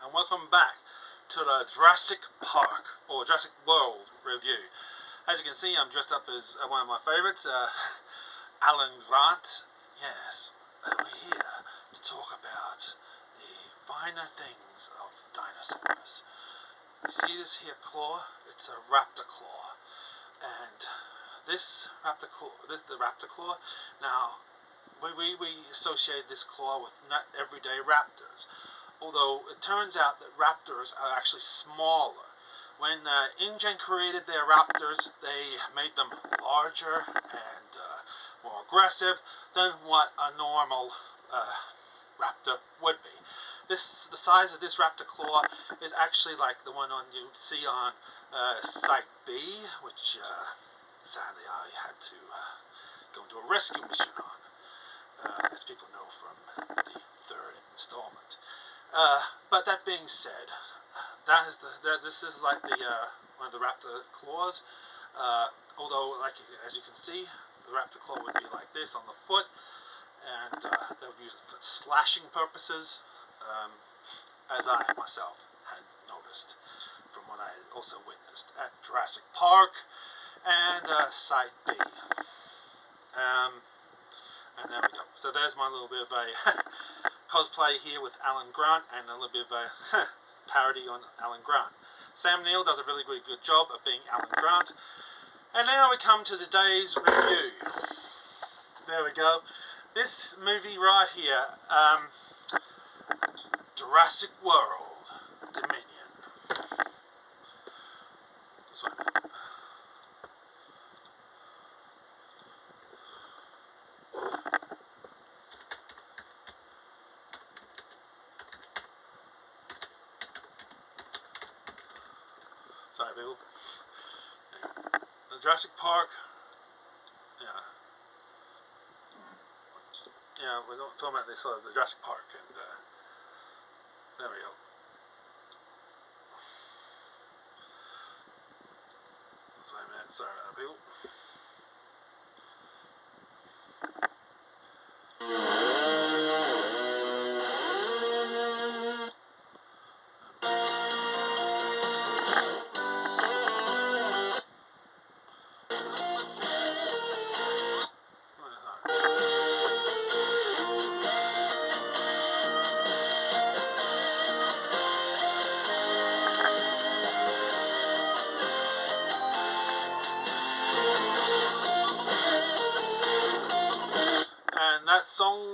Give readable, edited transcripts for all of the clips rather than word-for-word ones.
and welcome back to the Jurassic Park, or Jurassic World review. As you can see, I'm dressed up as one of my favourites, Alan Grant. Yes, we're here to talk about the finer things of dinosaurs. You see this here claw? It's a raptor claw. And this raptor claw, the raptor claw, now, we associate this claw with not everyday raptors, although it turns out that raptors are actually smaller. When InGen created their raptors, they made them larger and more aggressive than what a normal raptor would be. The size of this raptor claw is actually like the one you see on Site B, which sadly I had to go into a rescue mission on. As people know from the third installment. But that being said, this is like the one of the raptor claws. Although, as you can see, the raptor claw would be like this on the foot, and they would use it for slashing purposes, as I myself had noticed from what I also witnessed at Jurassic Park and Site B. And there we go. So there's my little bit of a cosplay here with Alan Grant, and a little bit of a parody on Alan Grant. Sam Neill does a really, really good job of being Alan Grant. And now we come to today's review. There we go. This movie right here, Jurassic World Dominion. Sorry, people. The Jurassic Park. Yeah, we're talking about this, the Jurassic Park, and there we go. Just wait a minute. Sorry about that, people.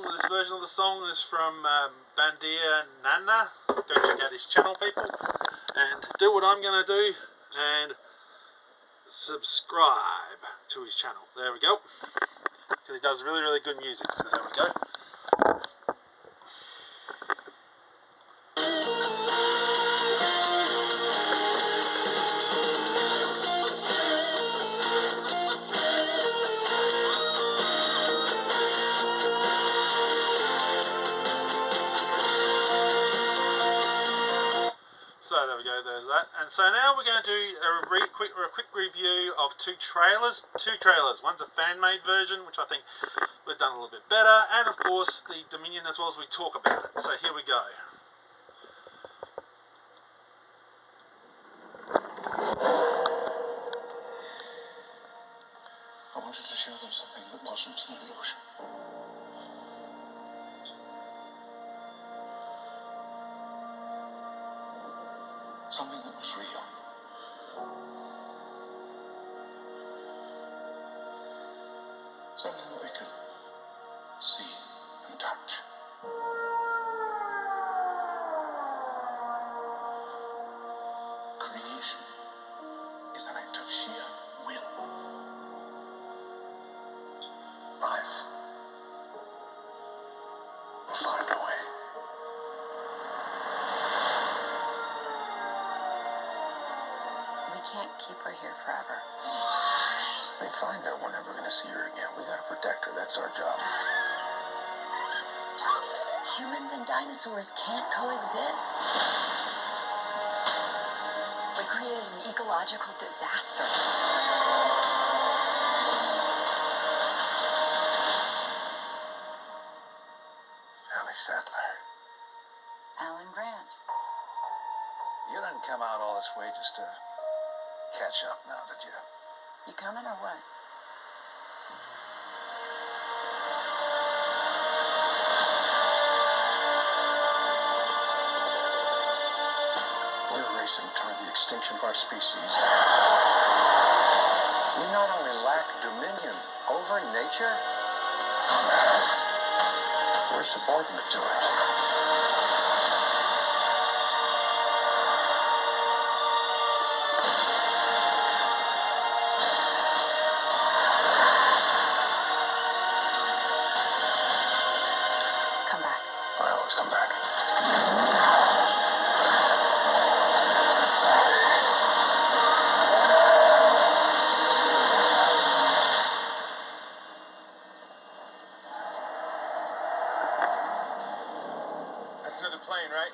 This version of the song is from Bandia Nana. Go check out his channel, people, and do what I'm going to do and subscribe to his channel. There we go, because he does really, really good music. So there we go. So there we go, there's that. And so now we're going to do a quick review of two trailers. One's a fan-made version, which I think we've done a little bit better, and of course the Dominion as well as we talk about it. So here we go. I wanted to show them something that wasn't an illusion. Something that was real. Something that they could see and touch. Creation is an act of sheer will. Life will find a way. We can't keep her here forever. They find her, we're never going to see her again. We got to protect her. That's our job. Humans and dinosaurs can't coexist. We created an ecological disaster. Ellie Sattler. Alan Grant. You didn't come out all this way just to catch up now, did you? You coming or what? We're racing toward the extinction of our species. We not only lack dominion over nature, we're subordinate to it. Come back. I always come back. That's another plane, right?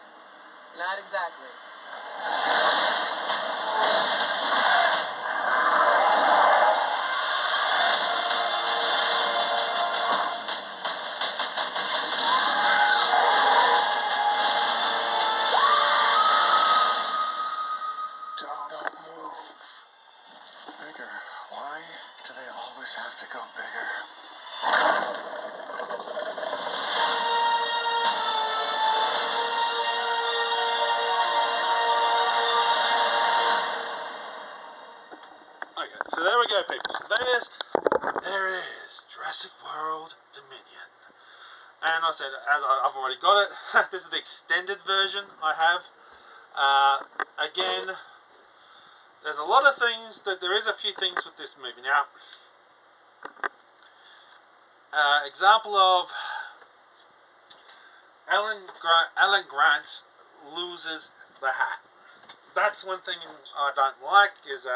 Not exactly. Don't move. Bigger. Why do they always have to go bigger? Okay, so there we go, people. So there is Jurassic World Dominion. And I said, as I've already got it, this is the extended version I have. Again, there's a lot of things there is a few things with this movie. Now, example of Alan Grant loses the hat. That's one thing I don't like, is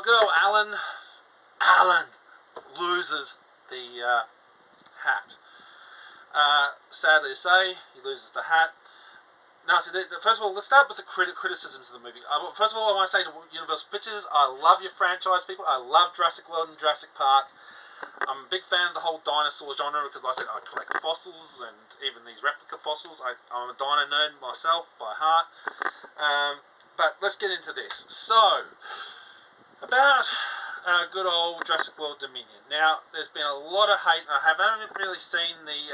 good old Alan loses the hat. Sadly to say, he loses the hat. Now, so first of all, let's start with the criticisms of the movie. First of all, I want to say to Universal Pictures, I love your franchise, people. I love Jurassic World and Jurassic Park. I'm a big fan of the whole dinosaur genre because, like I said, I collect fossils and even these replica fossils. I'm a dino nerd myself by heart. But let's get into this. So, about good old Jurassic World Dominion. Now, there's been a lot of hate. I haven't really seen the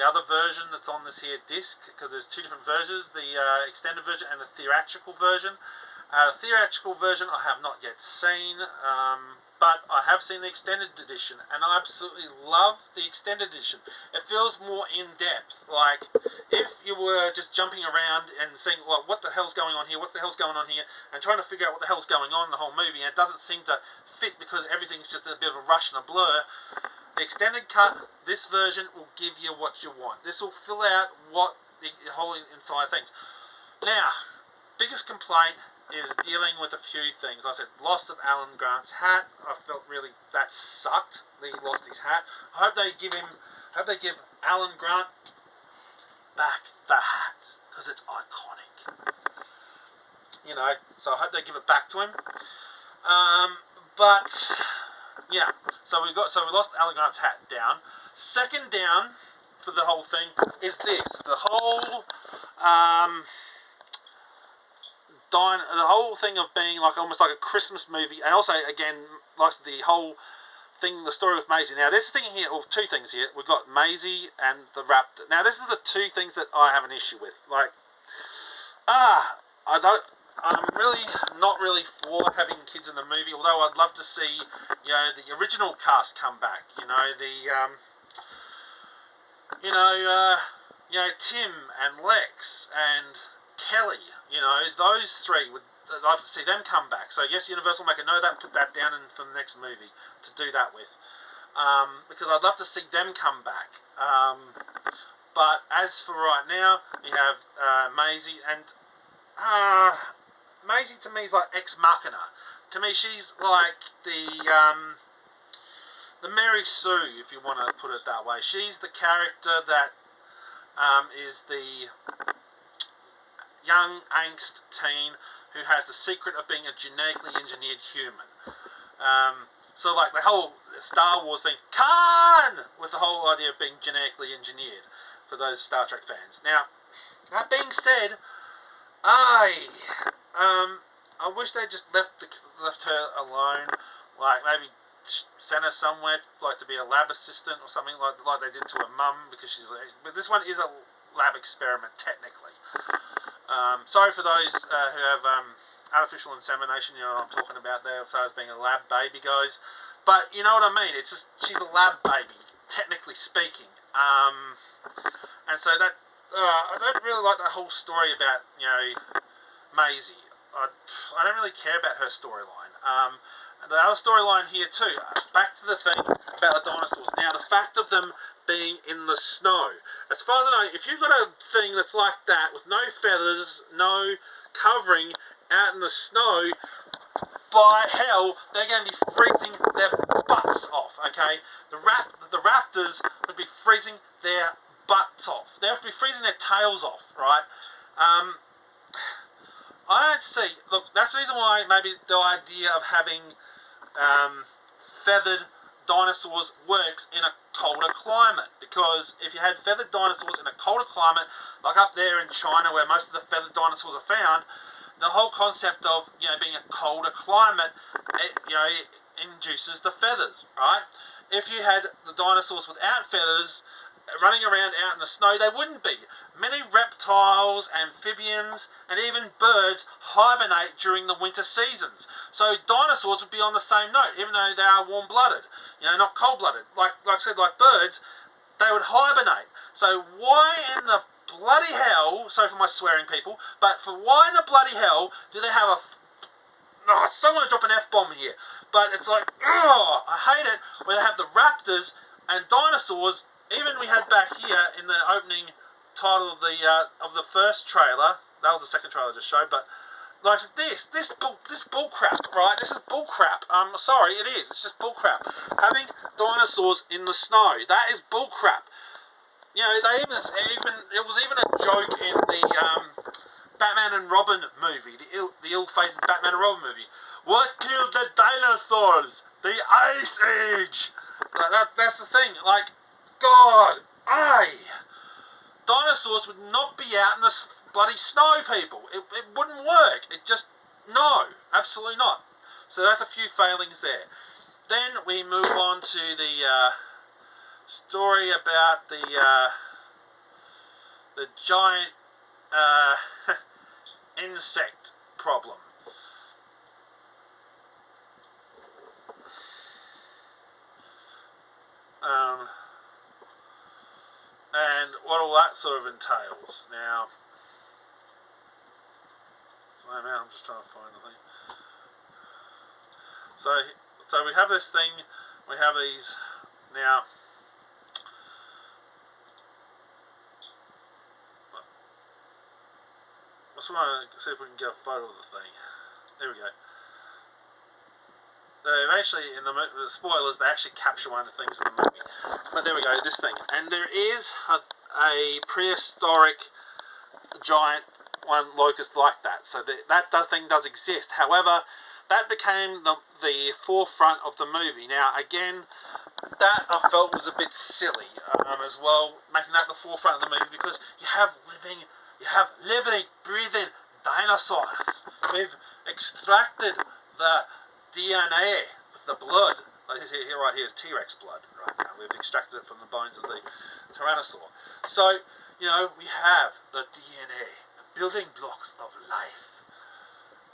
other version that's on this here disc, because there's two different versions, the extended version and the theatrical version. The theatrical version I have not yet seen, but I have seen the extended edition, and I absolutely love the extended edition. It feels more in-depth, like if you were just jumping around and saying, well, what the hell's going on here, what the hell's going on here, and trying to figure out what the hell's going on in the whole movie, and it doesn't seem to fit because everything's just a bit of a rush and a blur. The extended cut, this version will give you what you want. This will fill out what the whole inside things. Now, biggest complaint is dealing with a few things. I said, loss of Alan Grant's hat. I felt really that sucked that he lost his hat. I hope they give Alan Grant back the hat, because it's iconic. You know, so I hope they give it back to him. But yeah, so we lost Alan Grant's hat down. Second down for the whole thing is this: the whole the whole thing of being like almost like a Christmas movie, and also again like the whole thing, the story with Maisie. Now this thing here, or two things here, we've got Maisie and the raptor. Now this is the two things that I have an issue with. Like, I'm really not really for having kids in the movie, although I'd love to see, you know, the original cast come back. You know, Tim and Lex and Kelly. You know, those three I'd love to see them come back. So yes, Universal, make a note of that, put that down for the next movie to do that with, because I'd love to see them come back. But as for right now, we have Maisie, and Maisie to me is like ex machina. To me, she's like the Mary Sue, if you want to put it that way. She's the character that is the young angst teen who has the secret of being a genetically engineered human. So like the whole Star Wars thing, Khan, with the whole idea of being genetically engineered, for those Star Trek fans. Now, that being said, I wish they just left her alone, like maybe sent her somewhere, like to be a lab assistant or something like they did to her mum, because she's. But this one is a lab experiment technically. Sorry for those who have artificial insemination. You know what I'm talking about there, as far as being a lab baby goes. But you know what I mean. It's just she's a lab baby, technically speaking. And so that I don't really like that whole story about Maisie. I don't really care about her storyline. And the other storyline here too. Back to the thing about the dinosaurs. Now the fact of them being in the snow. As far as I know, if you've got a thing that's like that with no feathers, no covering, out in the snow, by hell, they're going to be freezing their butts off, okay? The raptors would be freezing their butts off. They would be freezing their tails off, right? I don't see... Look, that's the reason why maybe the idea of having feathered dinosaurs works in a colder climate, because if you had feathered dinosaurs in a colder climate, like up there in China where most of the feathered dinosaurs are found, the whole concept of being a colder climate, it induces the feathers, right? If you had the dinosaurs without feathers running around out in the snow, they wouldn't be. Many reptiles, amphibians, and even birds hibernate during the winter seasons. So dinosaurs would be on the same note, even though they are warm-blooded, not cold-blooded. Like I said, like birds, they would hibernate. So why in the bloody hell, sorry for my swearing people, but for why in the bloody hell do they have a... Oh, someone drop an F-bomb here. But it's like, I hate it, where they have the raptors and dinosaurs. Even we had back here in the opening title of the first trailer, that was the second trailer I just showed, but like this bull crap, right? This is bull crap. I'm sorry, it is. It's just bull crap. Having dinosaurs in the snow, that is bull crap. They even it was even a joke in the Batman and Robin movie, the ill-fated Batman and Robin movie. What killed the dinosaurs? The Ice Age. That's the thing. Like, God, dinosaurs would not be out in the bloody snow, people. It wouldn't work. It just, no, absolutely not. So that's a few failings there. Then we move on to the story about the giant insect problem. And what all that sort of entails. Now, I'm just trying to find the thing. So we have this thing. We have these now. Let's see if we can get a photo of the thing. There we go. They've actually, in the spoilers, they actually capture one of the things in the movie. But there we go, this thing. And there is a prehistoric giant one locust like that. So that thing does exist. However, that became the forefront of the movie. Now, again, that I felt was a bit silly as well, making that the forefront of the movie, because you have living, breathing dinosaurs. We've extracted the DNA with the blood. Here, right here is T-Rex blood. Right now, we've extracted it from the bones of the Tyrannosaur. So, we have the DNA, the building blocks of life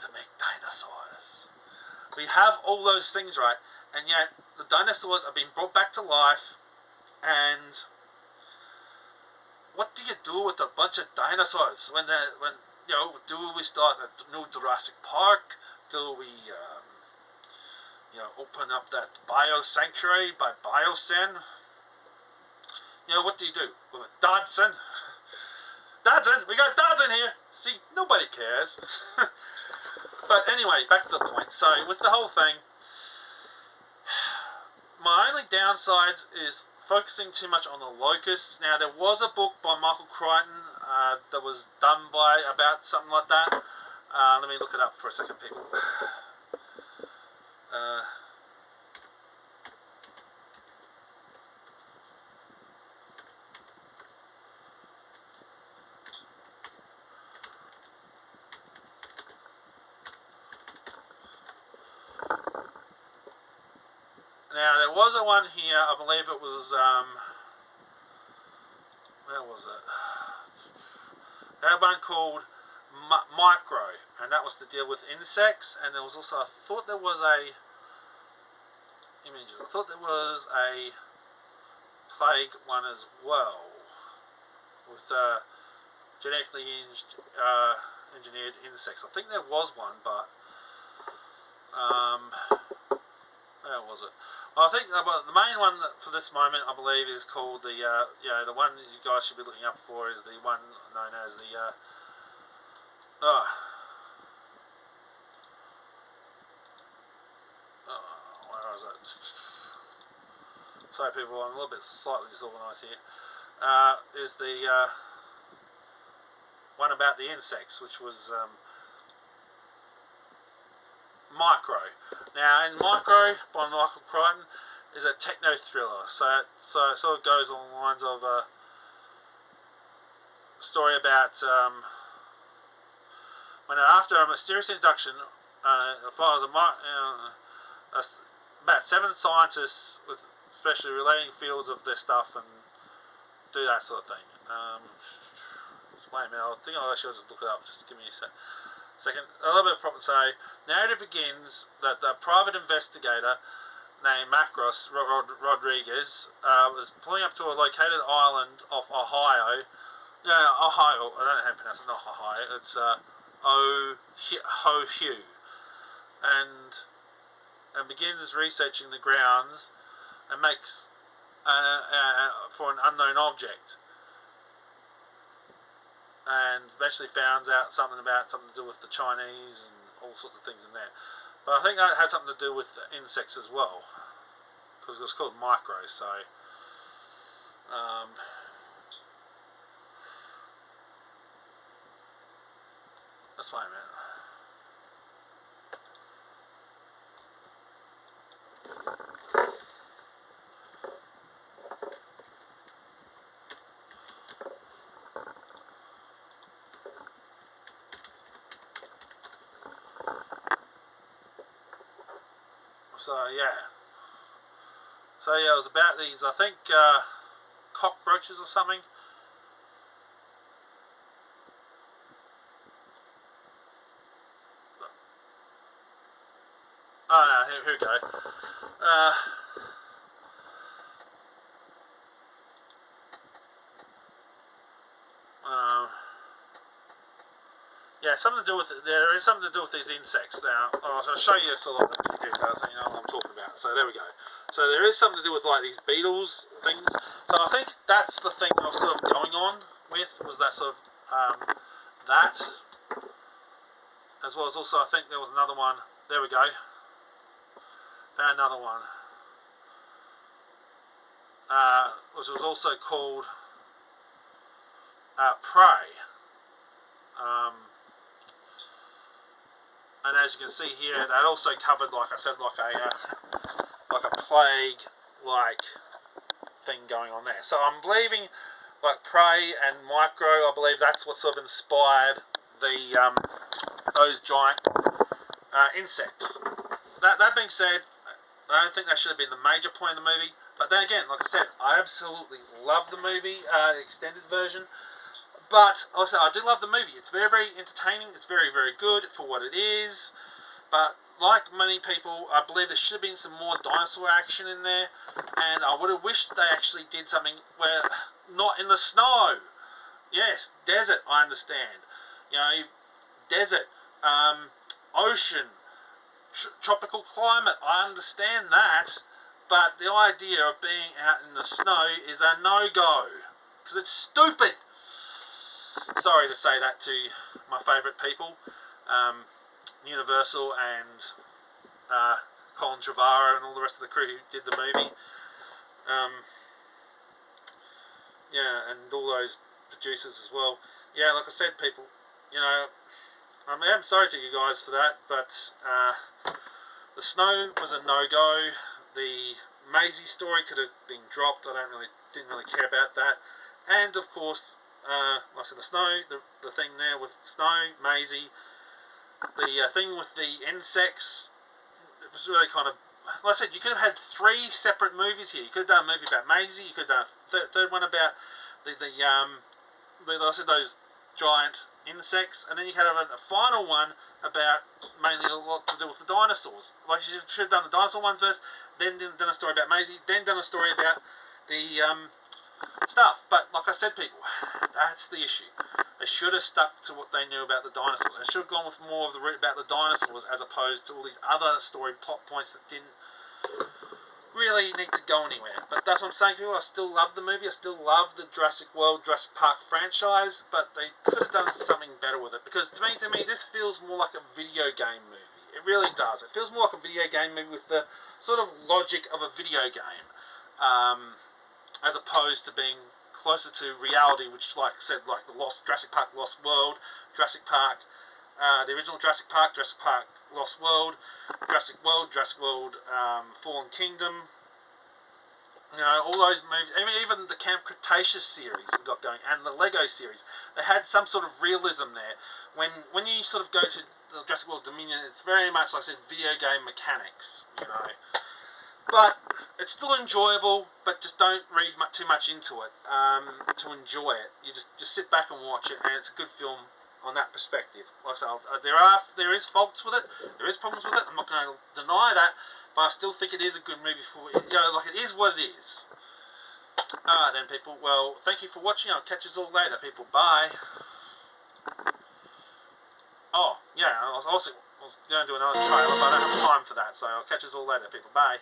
to make dinosaurs. We have all those things, right? And yet, the dinosaurs are being brought back to life, and what do you do with a bunch of dinosaurs when do we start a new Jurassic Park? Do we open up that bio sanctuary by Biocen? What do you do with a Dodson? Dodson, we got Dodson here. See, nobody cares. But anyway, back to the point. So with the whole thing, my only downsides is focusing too much on the locusts. Now, there was a book by Michael Crichton that was done by about something like that. Let me look it up for a second, people. Now there was a one here, I believe it was, where was it? They had one called Micro, and that was to deal with insects, and there was also, I thought there was a plague one as well, with genetically engineered insects. I think there was one, but where was it? Well, I think the main one for this moment, I believe, is called the the one that you guys should be looking up for is the one known as the where is it? Sorry, people, I'm a little bit slightly disorganised here. Is the one about the insects, which was Micro. Now, in Micro by Michael Crichton is a techno thriller, so it sort of goes along the lines of a story about when after a mysterious induction, follows about 7 scientists with especially relating fields of their stuff and do that sort of thing. Wait a minute, I think I should just look it up. Just give me a second. A little bit of problem. So, narrative begins that the private investigator named Macross Rodriguez was pulling up to a located island off Ohio. No, Ohio. I don't know how to pronounce it. Not Ohio. It's Ohio, and begins researching the grounds and makes for an unknown object. And eventually found out something to do with the Chinese and all sorts of things in there. But I think that had something to do with the insects as well, because it was called Micro. So, let's wait a minute. So yeah, it was about these, I think, cockroaches or something. Oh no, here we go. Yeah, something to do with there is something to do with these insects. Now, I'll show you sort of the details so you know what I'm talking about. So there we go. So there is something to do with like these beetles things. So I think that's the thing I was sort of going on with, was that sort of that, as well as also I think there was another one. There we go. Found another one, which was also called Prey. And as you can see here, that also covered, like I said, like a plague-like thing going on there. So I'm believing, like Prey and Micro, I believe that's what sort of inspired the those giant insects. That being said, I don't think that should have been the major point of the movie. But then again, like I said, I absolutely love the movie, extended version. But also, I do love the movie. It's very, very entertaining. It's very, very good for what it is. But like many people, I believe there should have been some more dinosaur action in there. And I would have wished they actually did something where, not in the snow. Yes, desert, I understand. You know, desert, ocean, tropical climate, I understand that. But the idea of being out in the snow is a no-go. Because it's stupid. Sorry to say that to my favourite people, Universal and Colin Trevorrow and all the rest of the crew who did the movie. Yeah, and all those producers as well. Yeah, like I said, people, you know, I'm sorry to you guys for that, but the snow was a no-go. The Maisie story could have been dropped. I didn't really care about that. And of course, like I said, the snow, the thing there with snow, Maisie, the thing with the insects, it was really kind of like I said, you could have had 3 separate movies here. You could have done a movie about Maisie. You could have done a third one about like I said, those giant insects, and then you could have a final one about mainly a lot to do with the dinosaurs. Like you should have done the dinosaur one first, then done a story about Maisie, then done a story about the stuff. But like I said, people, that's the issue. They should have stuck to what they knew about the dinosaurs. They should have gone with more of the about the dinosaurs as opposed to all these other story plot points that didn't really need to go anywhere. But that's what I'm saying, people. I still love the movie. I still love the Jurassic World, Jurassic Park franchise, but they could have done something better with it. Because to me, this feels more like a video game movie. It really does. It feels more like a video game movie with the sort of logic of a video game, as opposed to being closer to reality, which, like I said, like the Jurassic Park Lost World, Jurassic Park, the original Jurassic Park Lost World, Jurassic World, Fallen Kingdom. You know, all those movies, even the Camp Cretaceous series we got going, and the Lego series, they had some sort of realism there. When you sort of go to the Jurassic World Dominion, it's very much, like I said, video game mechanics, you know. But it's still enjoyable, but just don't read too much into it to enjoy it. You just sit back and watch it, and it's a good film on that perspective. Like I said, there is faults with it, there is problems with it. I'm not going to deny that, but I still think it is a good movie for, you know, like it is what it is. Alright then, people. Well, thank you for watching. I'll catch you all later, people. Bye. Oh, yeah, I was going to do another trailer, but I don't have time for that, so I'll catch you all later, people. Bye.